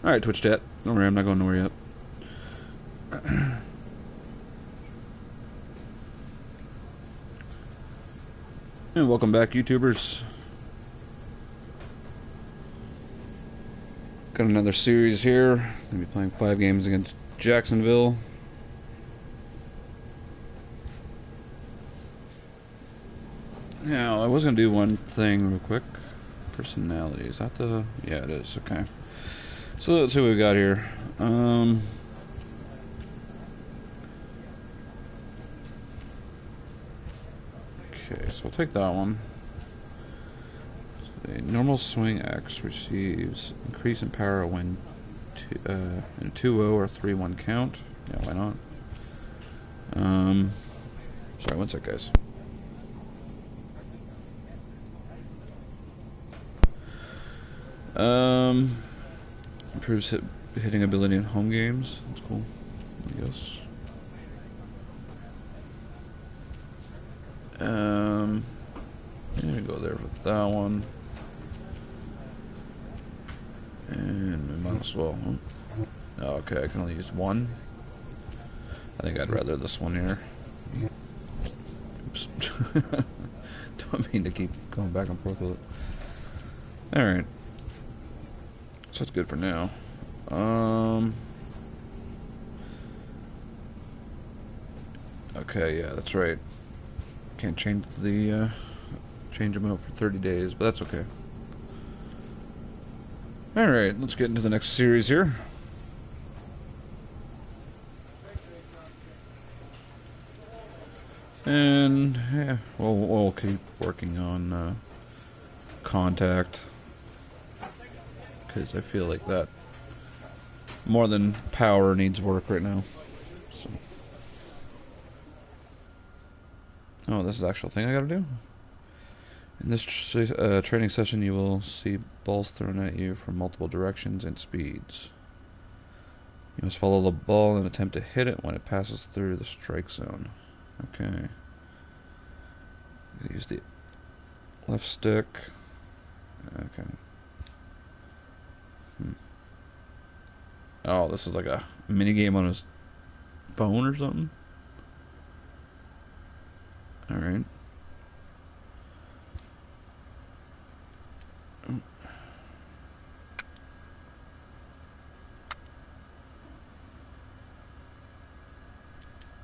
Alright, Twitch chat. Don't worry, I'm not going nowhere yet. And welcome back, YouTubers. Got another series here. Gonna be playing 5 games against Jacksonville. Now, I was gonna do one thing real quick. Personality. Is that the... Yeah, it is. Okay. So let's see what we got here. Okay, so we'll take that one. A normal swing X receives increase in power when in a 2-0 or 3-1 count. Yeah, why not? Sorry, one sec, guys. Improves hitting ability in home games. That's cool, I guess. Yeah, go there with that one. And we might as well. Oh, okay, I can only use one. I think I'd rather this one here. Oops. Don't mean to keep going back and forth with it. Alright. So that's good for now. Okay, yeah, that's right. Can't change the change them out for 30 days, but that's okay. Alright, let's get into the next series here. And yeah, we'll keep working on contact, because I feel like that more than power needs work right now. So. Oh, this is the actual thing I gotta do? In this training session, you will see balls thrown at you from multiple directions and speeds. You must follow the ball and attempt to hit it when it passes through the strike zone. Okay. Use the left stick. Okay. Oh, this is like a mini game on his phone or something? Alright.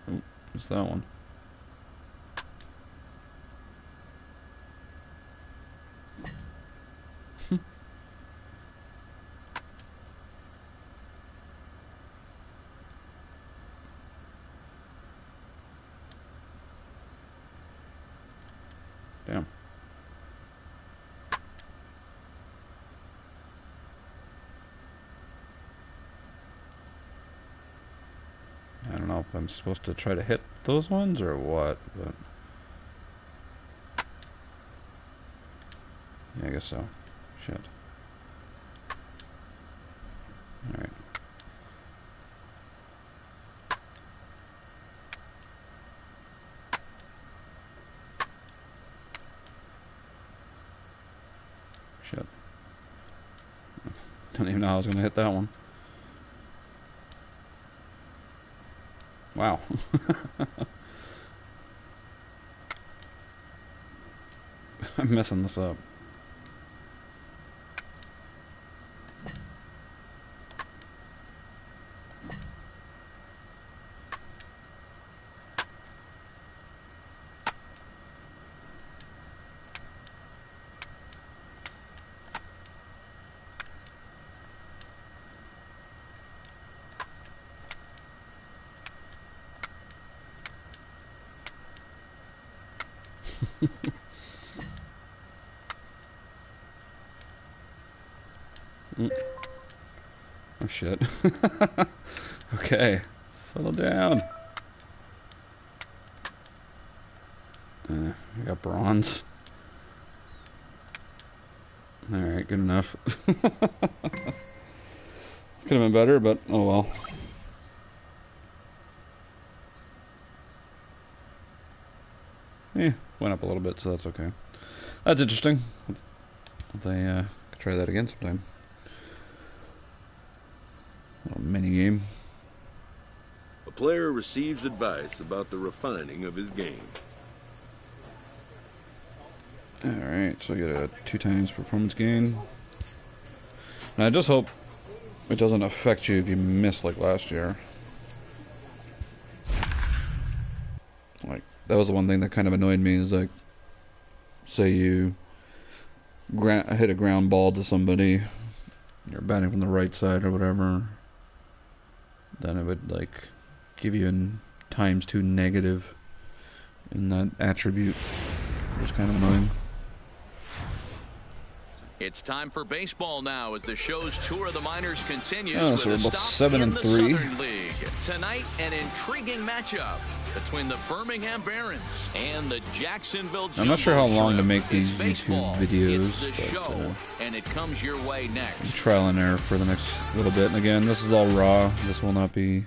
Oh, what's that one? Damn. I don't know if I'm supposed to try to hit those ones or what, but... Yeah, I guess so. Shit. Alright. Shit. Don't even know how I was going to hit that one. Wow. I'm messing this up. Oh shit. Okay, settle down. I got bronze. Alright, good enough. Could have been better, but oh well. Went up a little bit, so that's okay. That's interesting. I could try that again sometime. Little mini game. A player receives advice about the refining of his game. Alright, so I get a 2 times performance gain. Now I just hope it doesn't affect you if you miss like last year. Like, that was the one thing that kind of annoyed me, is like, say you hit a ground ball to somebody, you're batting from the right side or whatever, then it would like give you an ×2 negative in that attribute, which is kind of annoying. It's time for baseball now as the show's tour of the minors continues So we're with a both stop 7 in and the 3. Southern League. Tonight, an intriguing matchup between the Birmingham Barons and the Jacksonville Jumbo I'm not sure how long to Shrimp. make these It's YouTube baseball. videos, It's the but show, and it comes your way next. trial and error for the next little bit. And again, this is all raw. This will not be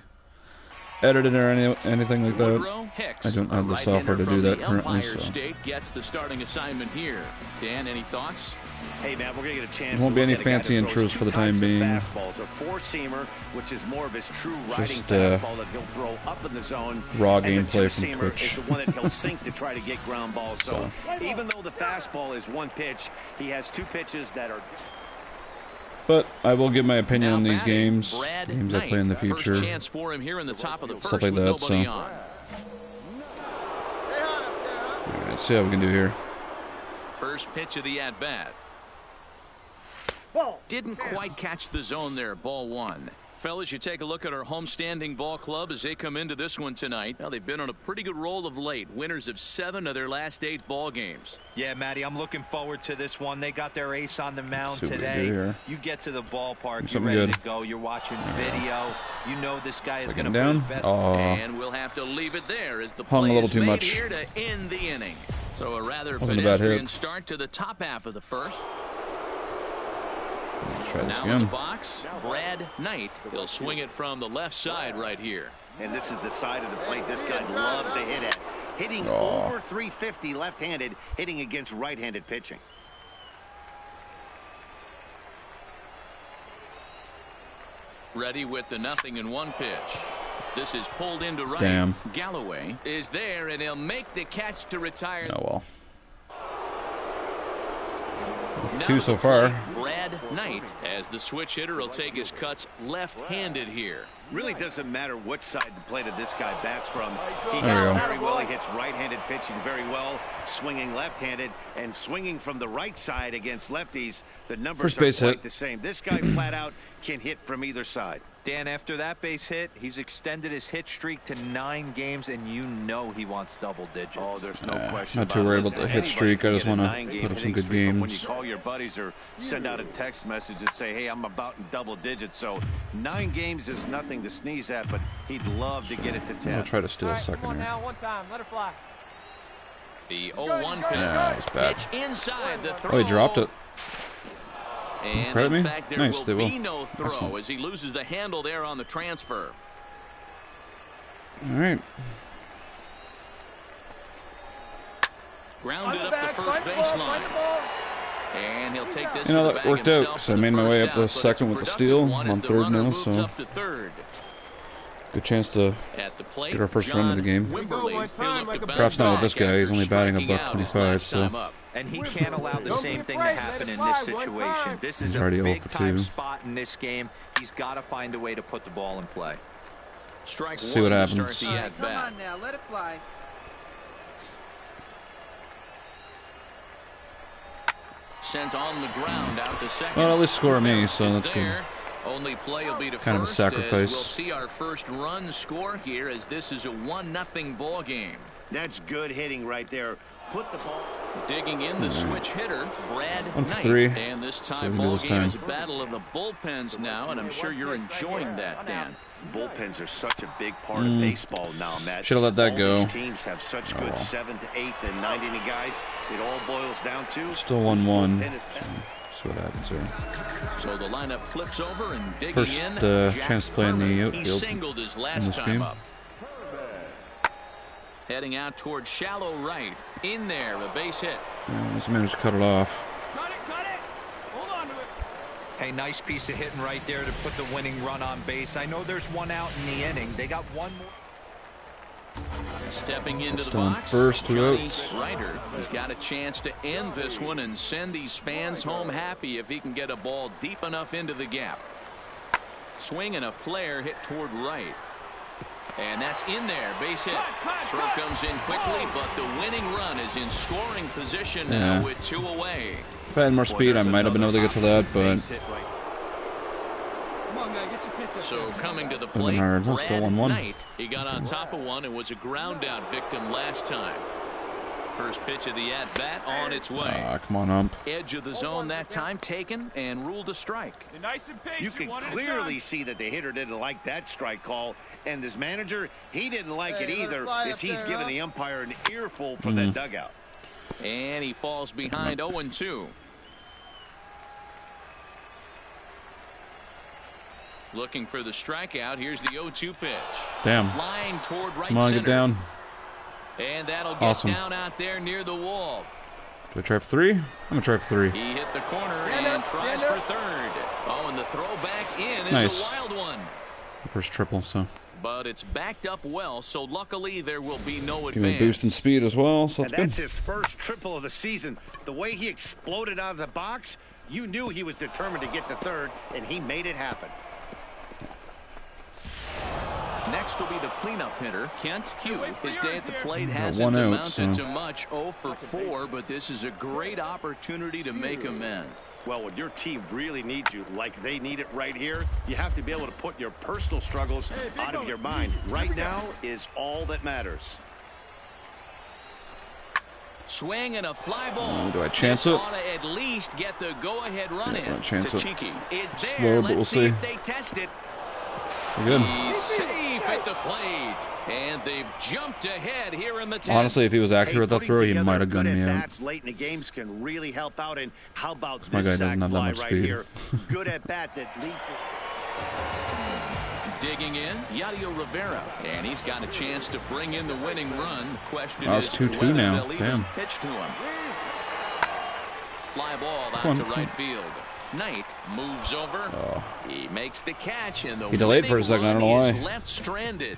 edited or anything like that. Woodrow Hicks, I don't have the a software to right-hander do that from the currently, Empire so State gets the starting assignment here. Dan, any thoughts? Hey, Matt, we're going to get a chance. There won't be any fancy intros for the time being. Fastballs, a four-seamer, which is more of his true riding Just, fastball that he'll throw up in the zone. raw and gameplay the from two-seamer Twitch. is the one that he'll sink to try to get ground balls. So even though the fastball is one pitch, he has 2 pitches that are. But I will give my opinion Now on these batting, games I Knight. play in the future. First chance for him here in the top of the Stuff first like with that, nobody so. on. Alright, see how we can do here. First pitch of the at-bat. Didn't quite catch the zone there. Ball 1. Fellas, you take a look at our homestanding ball club as they come into this one tonight. Now, they've been on a pretty good roll of late. Winners of 7 of their last 8 ball games. Yeah, Matty, I'm looking forward to this one. They got their ace on the mound See what we do today. here. You get to the ballpark, you're Something ready good. to go. You're watching video. You know this guy is going to down. put his best. Oh, And we'll have to leave it there as the Hung a play little is too made much. here to end the inning. So a rather Wasn't a bad pedestrian hit. start to the top half of the first. let's try this Now in the again. box, Brad Knight. He'll swing it from the left side right here. And this is the side of the plate this guy loves to hit at. Hitting Oh. over 350 left-handed, hitting against right-handed pitching. Ready with the 0-1 pitch. This is pulled into right. Damn. Galloway is there, and he'll make the catch to retire. Oh well. Now 2 to so the far. plate, Brad Knight, as the switch hitter, will take his cuts left-handed here. Really doesn't matter which side the plate of this guy bats from. He There we hits go. very well. He hits right-handed pitching very well, swinging left-handed, and swinging from the right side against lefties. The numbers First are base quite hit. the same. This guy flat out can hit from either side. Dan, after that base hit, he's extended his hit streak to 9 games, and you know he wants double digits. Oh, there's no Yeah, question not too about worried it. about the Listen, hit anybody streak. I can just get a wanna 9-game put up some hitting good streak, but when you games. call your buddies or send out a text message and say, hey, I'm about in double digits, so 9 games is nothing to sneeze at, but he'd love to get it to 10. I'll try to steal a Come second on here. now, one time, let it fly. The 0-1 pitch. Yeah, it's bad. Pitch inside the throw. Oh, he dropped it. And Credit in me? fact, there Nice, will they will. be no throw Excellent. as he loses the handle there on the transfer. All right. Grounded up the first baseline. And he'll take this You know, to the that bag worked out, himself so I for made the my way first up the out, but it's a second with the productive steal. one I'm as on the third runner now, moves so up to third. good chance to At the plate, get our first run of the game. Wimberly. One time, like a Perhaps not with this guy. He's only batting striking out his $125, last so time up. And he can't allow the Don't same be thing to afraid, happen let it in fly this one situation. time. This He's is a already 0 for big-time 2. spot in this game. He's got to find a way to put the ball in play. Strike See one what to start happens. the All Come at-bat. on now, let it fly. Sent on the ground out to second. Well, at least score me, so Is that's good. there. Only play will be to Kind of a first sacrifice. as we'll see our first run score here as this is a 1-0 ball game. That's good hitting right there. Put the ball. Digging in the switch hitter, Brad 1 for Knight. 3. And this So time we do ball this game time. is a battle of the bullpens now, and I'm sure you're enjoying that, Dan. Bullpens are such a big part of baseball now, Matt. Should've let that all go. These teams have such Oh, good well. 7th to 8th and 9th inning guys. It all boils down to Still 1-1. bullpen is best. See what happens here. So the lineup flips over and digging First in. Jack chance to play in the Furman. He outfield singled his in last this time game. up. Heading out towards shallow right. In there, a base hit. Yeah, let's manage to cut it off. Cut it, cut it. Hold on to it. Hey, nice piece of hitting right there to put the winning run on base. I know there's one out in the inning. They got one more. Stepping into the Still in box, first, 2 Johnny outs. Ryder has got a chance to end this one and send these fans home happy if he can get a ball deep enough into the gap. Swing and a flare hit toward right. And that's in there. Base hit. Throw comes in quickly, but the winning run is in scoring position now with 2 away. If I had more speed, I might have been able to get to that, but So coming to the plate, hard. That's Brad still 1-1. Knight. He got on top of one and was a ground out victim last time. First pitch of the at-bat on its way. come on, ump. Edge of the zone that time taken and ruled a strike. You can clearly see that the hitter didn't like that strike call, and his manager, he didn't like it either, as he's giving the umpire an earful from that dugout. And he falls behind 0-2. Looking for the strikeout. Here's the 0-2 pitch. Damn. Line toward right Come on, center. get down. And that'll get Awesome. down out there near the wall. Do I try for 3? I'm going to try for 3. He hit the corner and tries for third. Oh, and the throw back in is Nice. a wild one. First triple, so. But it's backed up well, so luckily there will be no Give me a advance. boost in speed as well, so And that's that's good. his first triple of the season. The way he exploded out of the box, you knew he was determined to get to third, and he made it happen. Next will be the cleanup hitter, Kent Hugh. His day at the plate Got hasn't 1 out, amounted so. to much. 0 for 4, but this is a great opportunity to make amends. Well, when your team really needs you, like they need it right here, you have to be able to put your personal struggles out of your mind. Right now is all that matters. Swing and a fly ball. Do I chance This it? ought to at least get the go-ahead run Yeah, in. I'll chance it. Tachiki is there. Slow, but Let's we'll see see. if they test it. We're good. He's safe at the plate. And they've jumped ahead here in the 10th. Honestly, if he was accurate with that putting throw, he together might have good gunned me out. at-bats late in the games can really help out. And how about My guy this doesn't sac have that fly much right speed. here? Good at bat that leads. Digging in, Yadier Rivera, and he's got a chance to bring in the winning run. The question Oh, it's is 2-2 whether now. they'll even Damn. pitch to him. Fly ball out Come to on. right field. Knight moves over. Oh. He makes the catch, and the He delayed for a second, I don't know is why. left stranded.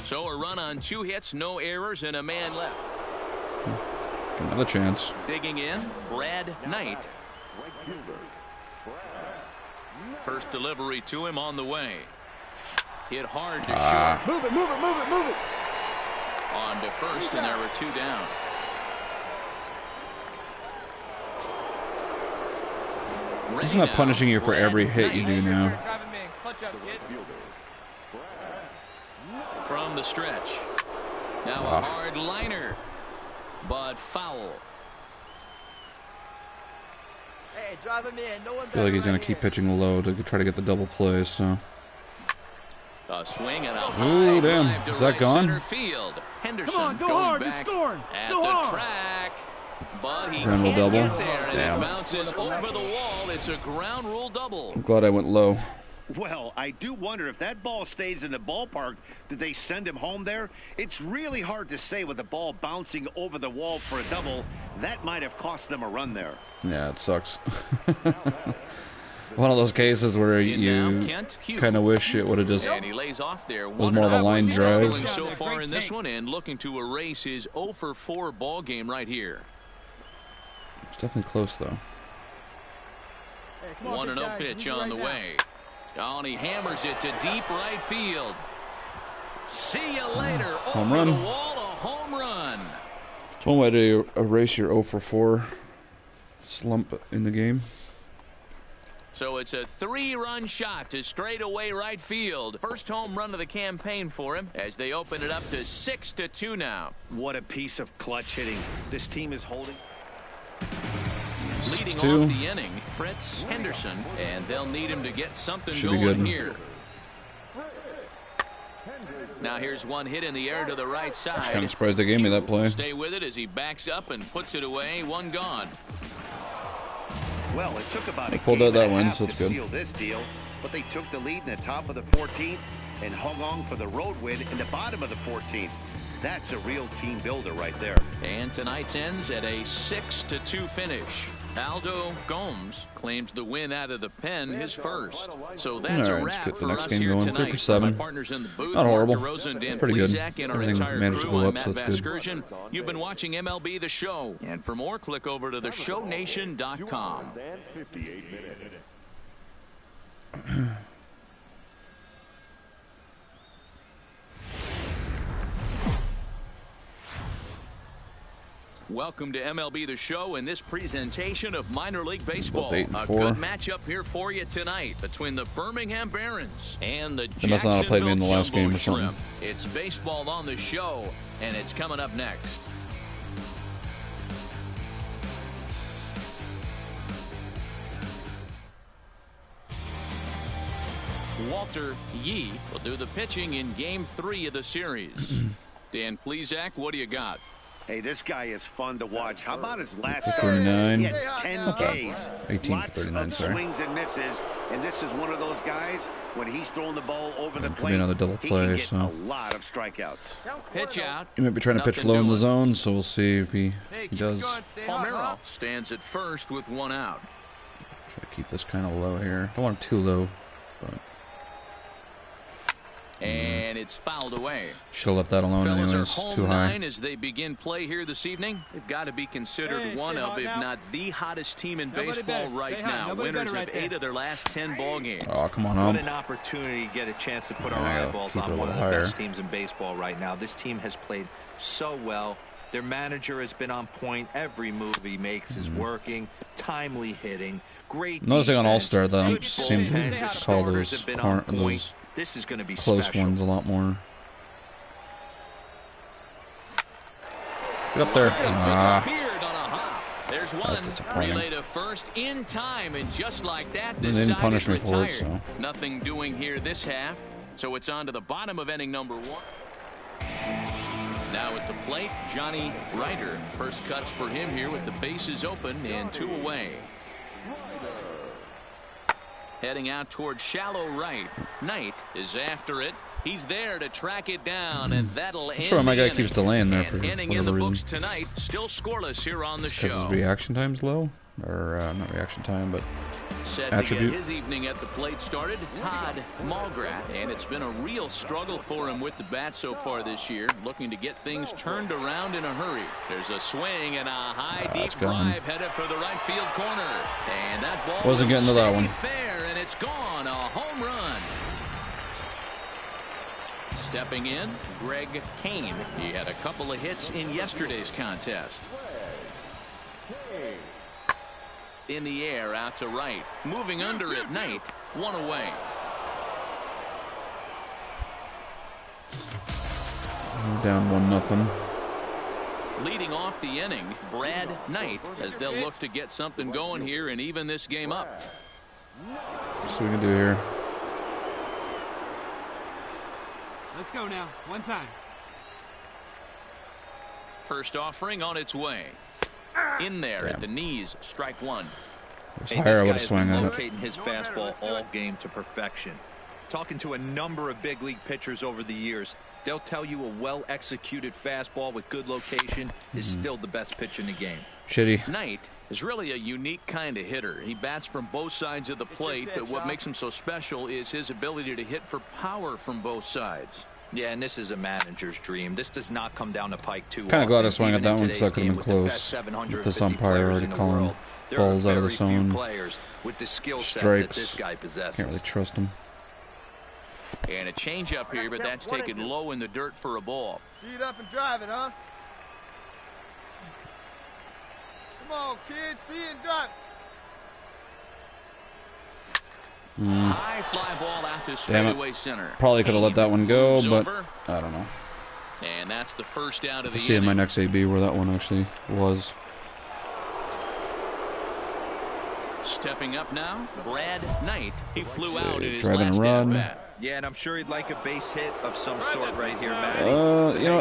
So a run on 2 hits, no errors, and a man left. Another chance. Digging in, Brad Knight. First delivery to him on the way. Hit hard to short. Move it, move it, move it, move it. On to first, and there were 2 down. He's not punishing you for every hit you do now. Driving me. Clutch up, kid. From the stretch. Now a hard liner, but foul. Hey, driving me in. No one I feel like he's going to keep pitching low to try to get the double play, so. A swing and a high Ooh, damn. drive to Is that right gone? center field. Henderson Come on, go going hard, you're back scoring. at Go the hard. track. But he Ground rule can't double. get there, and Damn. it bounces over the wall. It's a ground rule double. I'm glad I went low. Well, I do wonder if that ball stays in the ballpark, did they send him home there? It's really hard to say with the ball bouncing over the wall for a double. That might have cost them a run there. Yeah, it sucks. One of those cases where In now, you Kent Hugh. kind of wish it would have just And he lays off there. was more of a line drive. Struggling so far in this one and looking to erase his 0 for 4 ball game right here. It's definitely close, though. 1-0 pitch on the way. Oh, and he hammers it to deep right field. See you later. Home Over run. the wall, a home run. It's one way to erase your 0 for 4 slump in the game. So it's a 3-run shot to straightaway right field. First home run of the campaign for him as they open it up to 6-2 now. What a piece of clutch hitting. This team is holding. Leading 2. off the inning, Fritz Henderson, and they'll need him to get something Should be going good. here. Now here's one hit in the air to the right side. Kind of surprised they gave me that play. Stay with it as he backs up and puts it away. 1 gone. Well, it took about a pulled game out that and a one, half so to it's good. seal this deal, but they took the lead in the top of the 14th and hung on for the road win in the bottom of the 14th. That's a real team builder right there. And tonight's ends at a 6-2 finish. Aldo Gomes claims the win out of the pen, his first. So that's a All right, let's wrap get the for next us game here going. tonight. 3-7. My partners in the booth, Not horrible. Mark DeRosa and Dan Pretty good. Plesac, and our Everything entire managed to crew. go I'm up, Matt so that's good. Vasgersian. You've been watching MLB The Show. And for more, click over to theshownation.com. Welcome to MLB The Show and this presentation of minor league baseball. A 8-4. good matchup here for you tonight between the Birmingham Barons and the They must not have played me in the last Jacksonville game or something. Shrimp. It's baseball on the show, and it's coming up next. Walter Yee will do the pitching in Game 3 of the series. Dan Plesac, what do you got? Hey, this guy is fun to watch. How about his last start? 39. He had 10 Ks. 18 for Lots 39, of sorry. swings and misses, and this is one of those guys, when he's throwing the ball over the Could be plate, another double he play, can get so. a lot of strikeouts. Pitch out. He might be trying to pitch Nothing low in the doing. zone, so we'll see if he does. Palmeiro stands at first with one out. Try to keep this kind of low here. Don't want it too low, but And it's fouled away. should have left that alone Fellas are anyways. home Too high. 9 as they begin play here this evening. They've got to be considered one of, if not the hottest team in baseball right now. Winners of 8 of their last 10 ball games. Oh, come on, What Hump. an opportunity to get a chance to put our Yeah, eyeballs keep it a on one of the little higher. best teams in baseball right now. This team has played so well. Their manager has been on point. Every move he makes is working. Timely hitting. Great Noticing on defense. All-Star, though, Good seems bullpen. to The call starters those, have been on point. those This is going to be close special. ones a lot more. Get up there. Ah, Speared on a hop. There's one. disappointing. Relay to first in time, and just like that, They this didn't side punish is me for it, retired. so. Nothing doing here this half. So it's on to the bottom of inning number 1. Now at the plate, Johnny Ryder. First cuts for him here with the bases open and 2 away. Heading out towards shallow right. Knight is after it. He's there to track it down, and that'll end sure my the guy inning. keeps delaying there And for inning in whatever the books reason. tonight, still scoreless here on the Because show. his reaction time's low, or not reaction time, but Set attribute. to get his evening at the plate started, Todd Malgrath, and it's been a real struggle for him with the bat so far this year, looking to get things turned around in a hurry. There's a swing and a high it's deep gone. drive headed for the right field corner, and that ball Wasn't will getting to that stay one. fair, and it's gone. A home run. Stepping in, Greg Kane. He had a couple of hits in yesterday's contest. In the air, out to right. Moving under at Knight. 1 away. we're down 1-0. Leading off the inning, Brad Knight, as they'll look to get something going here and even this game up. What's what we can do here? Let's go now. One time. First offering on its way. In there at the knees, strike 1. If it was Hey, higher, I this would guy have has swung been at it. locating his fastball all game to perfection. Talking to a number of big league pitchers over the years, they'll tell you a well-executed fastball with good location is still the best pitch in the game. Shitty. Knight is really a unique kind of hitter. He bats from both sides of the plate, but what makes him so special is his ability to hit for power from both sides. Yeah, and this is a manager's dream. This does not come down the pike too Kind of glad I often, swung at even that in one because that today's could have been game with the best close. 750 With this umpire players already in the calling world. There are balls out of the very few zone. players with the skill set that Strikes. this guy possesses. Can't really trust him. And a changeup here, but that's taken low in the dirt for a ball. See it up and drive it, huh? Come on, kids. See it and drive. High fly ball out to straightaway center. Probably could have let that one go, Moves but over, I don't know. and that's the first out of To the see in my inning. next AB where that one actually was. Stepping up now, Brad Knight. He flew see, out in his driving a last run. at-bat. Yeah, and I'm sure he'd like a base hit of some sort right here, Matty.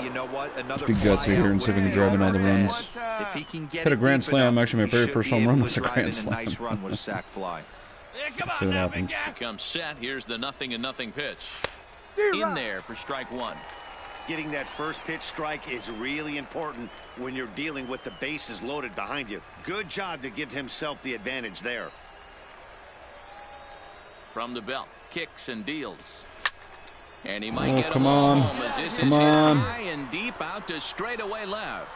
You know what? Another Be gutsy here and see if we can drive in all the runs. If he can get Hit a it grand deep slam. enough, Actually, my he very should first be home run able was to a drive grand in slam. a nice run with a sac fly. See what happens. Here comes set. Here's the 0-0 pitch. In there for strike 1. Getting that first pitch strike is really important when you're dealing with the bases loaded behind you. Good job to give himself the advantage there. From the belt, kicks and deals. And he might get a come ball on. home as this Come is hit on. high and deep out to straightaway left.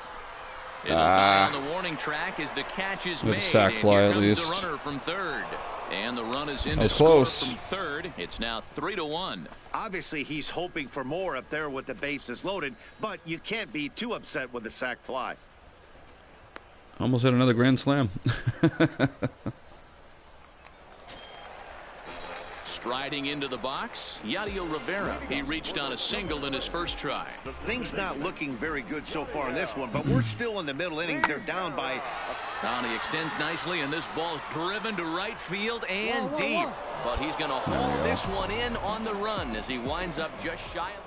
It'll die on the warning track as the catch is With a made. sac And fly here at comes least. the runner from third. And the run is in That to was score close. from third. It's now 3-1. Obviously, he's hoping for more up there with the bases loaded, but you can't be too upset with the sac fly. Almost hit another grand slam. Striding into the box, Yadiel Rivera. He reached on a single in his first try. Things not looking very good so far in this one, but we're still in the middle innings. They're down by... He extends nicely, and this ball's driven to right field and deep. But he's going to hold this one in on the run as he winds up just shy of...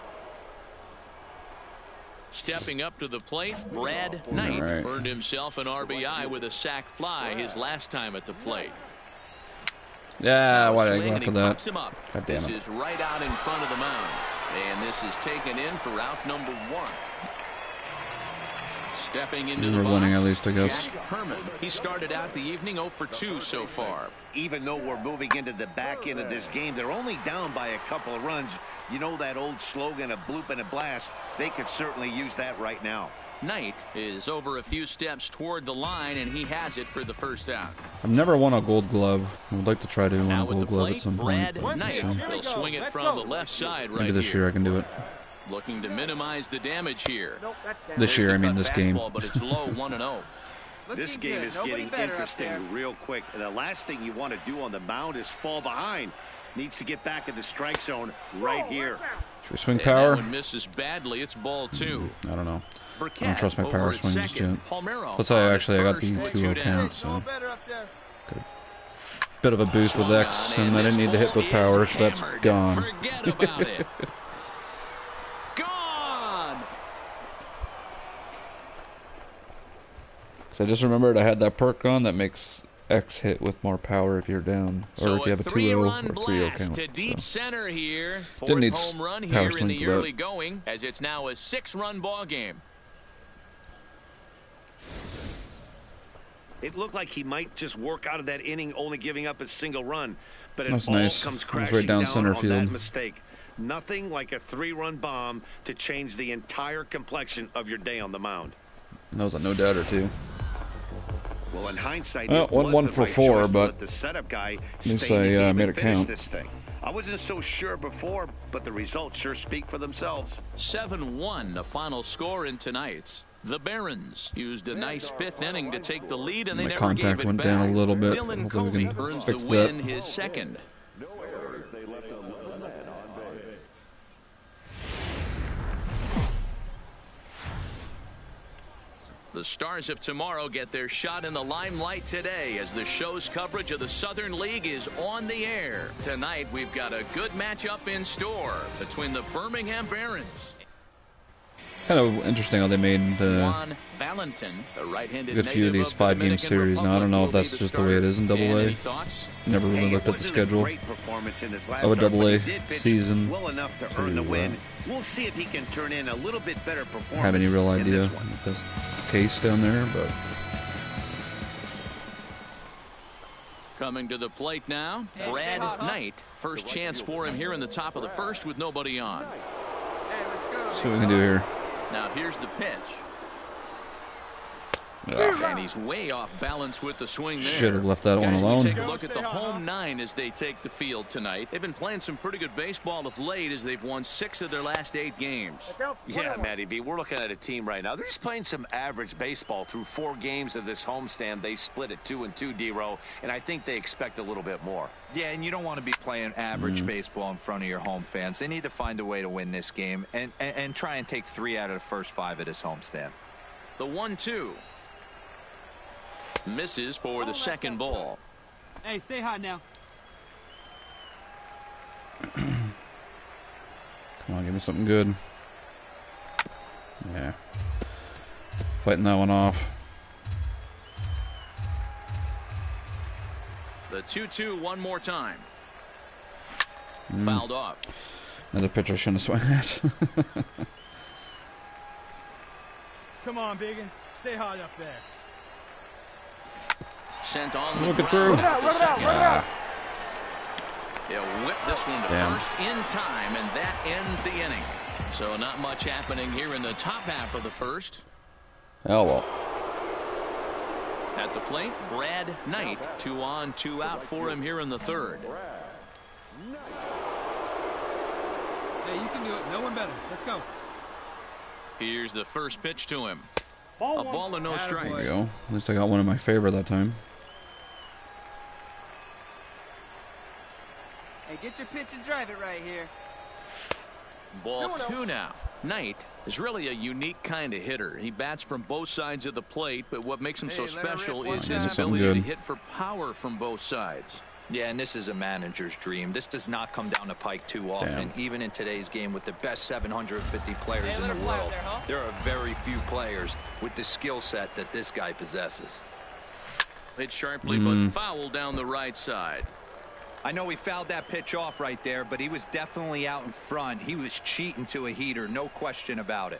Stepping up to the plate, Brad Knight earned himself an RBI with a sac fly his last time at the plate. Yeah, why did I go And he after that? pops him up. God damn This it. is right out in front of the mound. And this is taken in for out number 1. Stepping into the We're box, winning at least, I guess. Jack Herman. He started out the evening 0 for 2 so far. Even though we're moving into the back end of this game, they're only down by a couple of runs. You know that old slogan, a bloop and a blast. They could certainly use that right now. Knight is over a few steps toward the line, and he has it for the first out. I've never won a gold glove. I would like to try to win Now a with the gold glove plate, at some Brad point. Knight. So He'll swing it from the left side right maybe this here. year I can do it. Looking to minimize the damage here. This year, I mean this game. But it's low 1-0. This game is getting interesting real quick. And the last thing you want to do on the mound is fall behind. Needs to get back in the strike zone right here. Should we swing And power? that one misses badly. It's ball 2. I don't know. I Burkett don't trust my over power at swings second. yet. Palmeiro Let's say on actually I got first the with 2-0 two down. count, so better up there. bit of a boost with X, and I didn't need to hit with power because that's gone. Forget about it. Gone. Because I just remembered I had that perk on that makes X hit with more power if you're down, or So if you have a 2-0 three-run or 3-0 blast count. to deep So. center here. Didn't Fourth need home run power here in swing the for that. early going, as it's now a 6-run ball game. It looked like he might just work out of that inning, only giving up a single run. But it That's all nice. comes It was crashing right down center on field. that mistake. Nothing like a 3-run bomb to change the entire complexion of your day on the mound. That was a no-doubter, too. Well, in hindsight, Well, it was 1 the for right 4, choice to but let the setup guy at least stay in the I game made and it finish count. this thing. I wasn't so sure before, but the results sure speak for themselves. 7-1, the final score in tonight's. The Barons used a nice 5th inning to take the lead, and they My never contact gave it went back. down a little bit. Dylan Hopefully we Covey can earns the fix win, that. his second. The Stars of tomorrow get their shot in the limelight today as the show's coverage of the Southern League is on the air. Tonight, we've got a good matchup in store between the Birmingham Barons. Kind of interesting how they made Juan Valentin, the right-handed a good few of native these the 5-game Dominican series. Now, I don't know if Republic, that's will be just the way it is in starter. Double And any A. thoughts? Never really looked at the schedule Great performance in his last of a start, Double but he A did pitch season. well enough to earn the win. We'll see if he can turn in a little bit better performance. Have any real in idea this one. if that's the case down there, but Coming to the plate now, Brad Knight. First chance for him here in the top of the first with nobody on. Hey, let's go. see what we can do here. Now here's the pitch. Ah, And he's way off balance with the swing there. should have left that one Guys, we alone. take a look at the home 9 as they take the field tonight. They've been playing some pretty good baseball of late as they've won 6 of their last 8 games. Yeah, Matty B, we're looking at a team right now. They're just playing some average baseball through 4 games of this homestand. They split at 2-2, D-Row, and I think they expect a little bit more. Yeah, and you don't want to be playing average baseball in front of your home fans. They need to find a way to win this game and try and take 3 out of the first 5 at his homestand. The 1-2. Misses for the second ball. Hey, stay hot now. Come on, give me something good. Yeah. Fighting that one off. The 2-2 one more time. Fouled off. Another pitch I shouldn't have swung at. Come on, Biggin. Stay hard up there. Sent on the Look it ground. through. Yeah. He'll whip this one to Damn. first in time, and that ends the inning. So not much happening here in the top half of the first. Oh, well. At the plate, Brad Knight. 2 on, 2 out for him here in the third. Hey, you can do it. No one better. Let's go. Here's the first pitch to him. A ball and no strikes. There we go. At least I got one of my favorite that time. Hey, get your pitch and drive it right here. Ball 2 now. Knight is really a unique kind of hitter. He bats from both sides of the plate, but what makes him so special is his ability to hit for power from both sides. Yeah, and this is a manager's dream. This does not come down the pike too often. Even in today's game with the best 750 players in the world, there are very few players with the skill set that this guy possesses. Hit sharply, but foul down the right side. I know he fouled that pitch off right there, but he was definitely out in front. He was cheating to a heater, no question about it.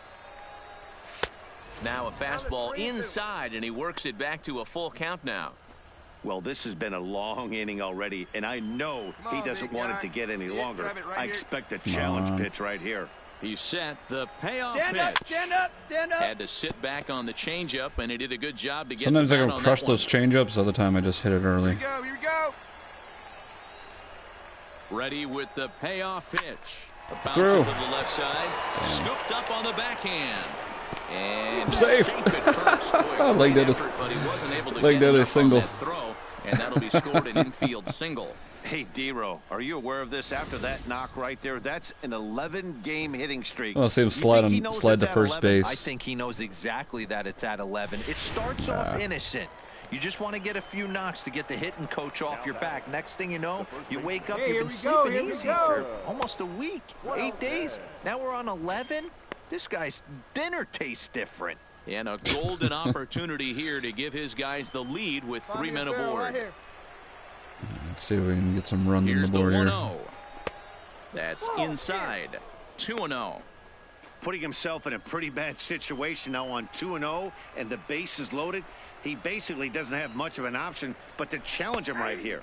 Now a fastball inside, and he works it back to a full count now. Well, this has been a long inning already, and I know he doesn't want it to get any longer. I expect a challenge pitch right here. He set the payoff Stand up, pitch. stand up, stand up. Had to sit back on the changeup, and he did a good job to get Sometimes the I bat can on crush that those changeups. Other time I just hit it early. Here we go. Ready with the payoff pitch. A bounce Through. to the left side. Scooped up on the backhand. And Safe. at first. Boy, Leg great did a- effort, but he wasn't able to leg get did a enough on single. that throw, and that'll be scored an infield single. Hey, D-Row, are you aware of this? After that knock right there, that's an 11-game hitting streak. Well, see him You slide think he on, knows slide it's to at first 11? base. I think he knows exactly that it's at 11. It starts off innocent. You just want to get a few knocks to get the hitting coach off your back. Next thing you know, you wake up, you've been sleeping easy for almost a week, 8 days. Now we're on 11. This guy's dinner tastes different. And a golden opportunity here to give his guys the lead with 3 men aboard. Let's see if we can get some runs on Here's the the board 1-0. here. That's inside. 2-0. Putting himself in a pretty bad situation now on 2-0, and the base is loaded. He basically doesn't have much of an option but to challenge him right here.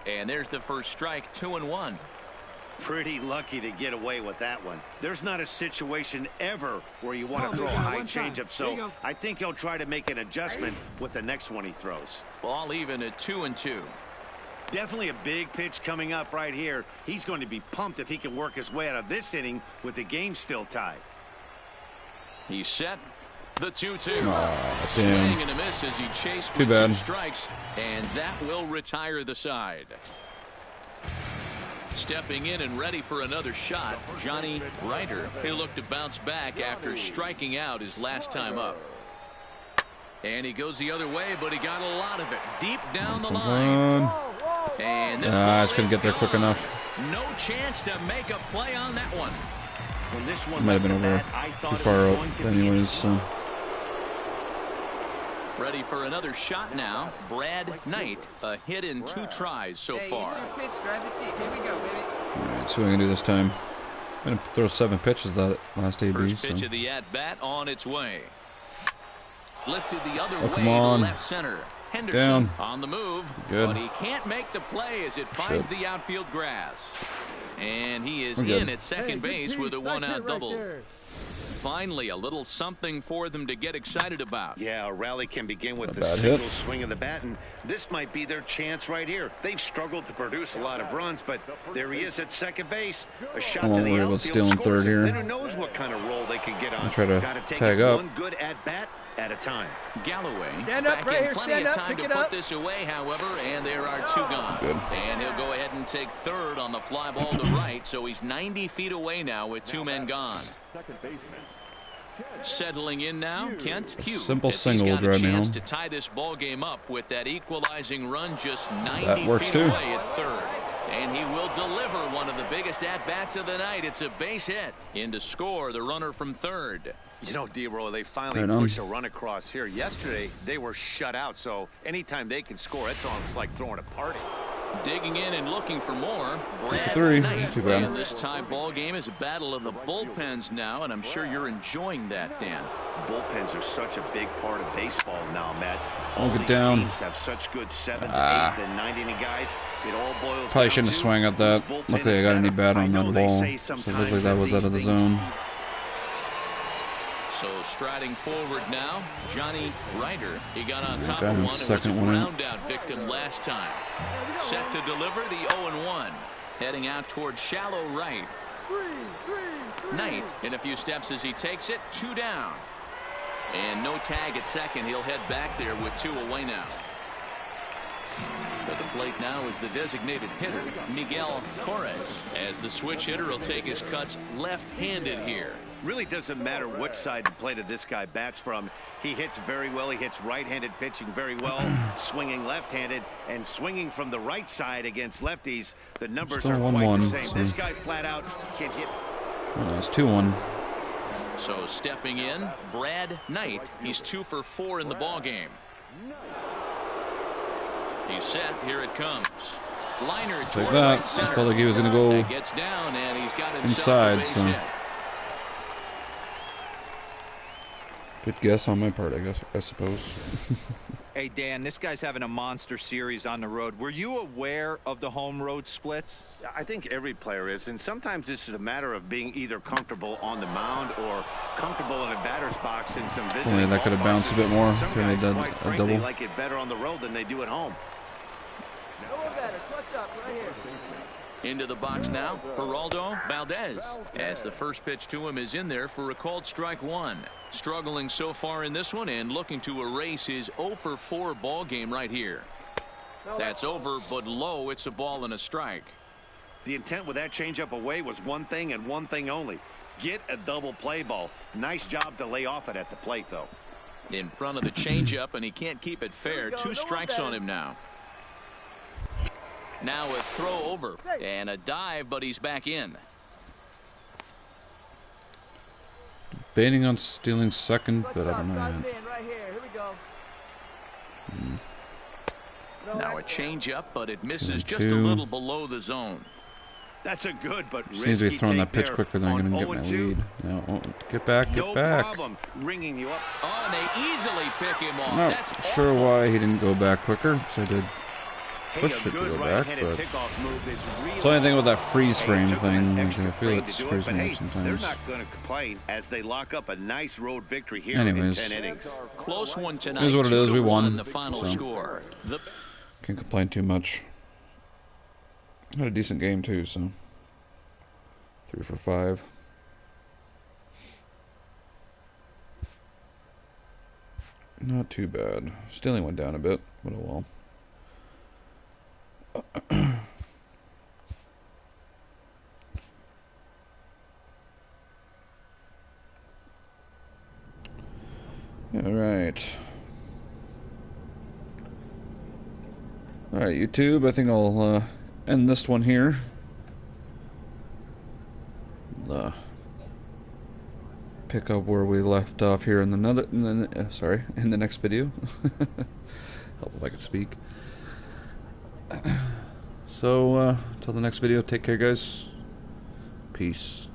And there's the first strike. 2-1. Pretty lucky to get away with that one. There's not a situation ever where you want to throw a high changeup, so I think he'll try to make an adjustment with the next one he throws. Ball even at 2-2. Definitely a big pitch coming up right here. He's going to be pumped if he can work his way out of this inning with the game still tied. He's set. The 2-2. Damn. Swing and a miss as he chased Too with bad. 2 strikes, and that will retire the side. Stepping in and ready for another shot, Johnny Ryder. He looked to bounce back after striking out his last time up. And he goes the other way, but he got a lot of it deep down the line. And this I ball just couldn't is get there quick gone. enough. No chance to make a play on that one. When this one Might have been over too far out anyways. So. Ready for another shot now. Brad Knight, a hit in 2 tries so Hey, far. get your pitch, drive it deep. Here we go, baby. All right, see what I can do this time. I'm gonna throw 7 pitches that last AB. First So. pitch of the at-bat on its way. Lifted the other way come on. to left center. Henderson Down. on the move. Good. But he can't make the play as it finds the outfield grass. And he is We're good. in at second base with a 1-out double. Finally, a little something for them to get excited about. Yeah, a rally can begin with A the bad single hit. swing of the bat, and this might be their chance right here. They've struggled to produce a lot of runs, but there he is at second base. A shot I to won't the worry about outfield stealing scores third it. here. Then who knows what kind of role they could get on. I'll try to Gotta take tag it up. one good at bat at a time. Galloway Stand up back right in here, plenty stand of up, time pick to it put up. this away, however, and there are 2 gone. Good. And he'll go ahead and take third on the fly ball to right, so he's 90 feet away now with 2 men gone. Settling in now, Kent Hughes. Simple as single he's will got a drive me chance home. to tie this ball game up with that equalizing run just 90 That works feet too. away at third. And he will deliver one of the biggest at-bats of the night. It's a base hit. In to score the runner from third. You know, D-Roll, they finally Right on. push a run across here. Yesterday, they were shut out, so anytime they can score, it's almost like throwing a party. Digging in and looking for more. Brad 3. Knight. Too bad. And this tie ball game is a battle of the bullpens now, and I'm sure you're enjoying that, Dan. Bullpens are such a big part of baseball now, Matt. All Get these down. teams have such good 7th, 8th, and 9th inning guys. It all boils Probably down shouldn't have to swung at that. whose bullpen Luckily, I is got any better. bat on I know that they ball. say So it sometimes looked like that was out of the these things- zone. So striding forward now, Johnny Ryder. He got on top Got of him one and was a second one in. ground out victim last time. Set to deliver the 0-1. Heading out towards shallow right. Knight in a few steps as he takes it. 2 down. And no tag at second. He'll head back there with 2 away now. At the plate now is the designated hitter, Miguel Torres, as the switch hitter will take his cuts left-handed here. Really doesn't matter which side of the plate this guy bats from. He hits very well. He hits right-handed pitching very well, swinging left-handed, and swinging from the right side against lefties. The numbers Still are 1-1, quite the same. so- This guy flat out can hit. Oh, it's 2-1. So stepping in, Brad Knight. He's 2 for 4 in the ball game. He's set. Here it comes. Liner Like toward that. right I center. felt like he was going to go That gets down, and he's got himself inside, a base so- hit. Good guess on my part, I suppose. Hey, Dan, this guy's having a monster series on the road. Were you aware of the home road splits? I think every player is, and sometimes this is a matter of being either comfortable on the mound or comfortable in a batter's box in some visiting Only that could have ballparks. bounced a bit more. Some Could have guys, made that quite a frankly, double. like it better on the road than they do at home. No one better. Clutch up right here. Into the box now, Geraldo Valdez, as the first pitch to him is in there for a called strike 1. Struggling so far in this one and looking to erase his 0 for 4 ball game right here. That's over, but low. It's a ball and a strike. The intent with that changeup away was one thing and one thing only. Get a double play ball. Nice job to lay off it at the plate, though. In front of the changeup, and he can't keep it fair. 2 strikes on him now. Now a throw over and a dive, but he's back in. Baiting on stealing second, but I don't know Drive yet. it in right here. Here we go. Now a changeup, but it misses 2. just a little below the zone. That's a good but Seems risky to be throwing that take pitch there quicker than I'm on going to get my 0-2. lead. No, get back, No get back. problem ringing you up. Oh, and they easily pick him off. Not That's sure awful. why he didn't go back quicker, because I did Hey, push a it to good go back, right-handed but pickoff move is really it's the only thing with that freeze Hey, it frame took them an thing. Like, extra I feel frame it to do screws but me hey, up sometimes. they're not going to complain as they lock up a nice road victory here Anyways. in 10 innings. Close one tonight. It is what it is. We 2-1 won, the final so. score. The Can't complain too much. Had a decent game too, so 3 for 5. Not too bad. Stealing went down a bit, but oh well. All right. All right, YouTube. I think I'll end this one here. Pick up where we left off here in in the next video. Help if I could speak. So, till the next video, take care, guys. Peace.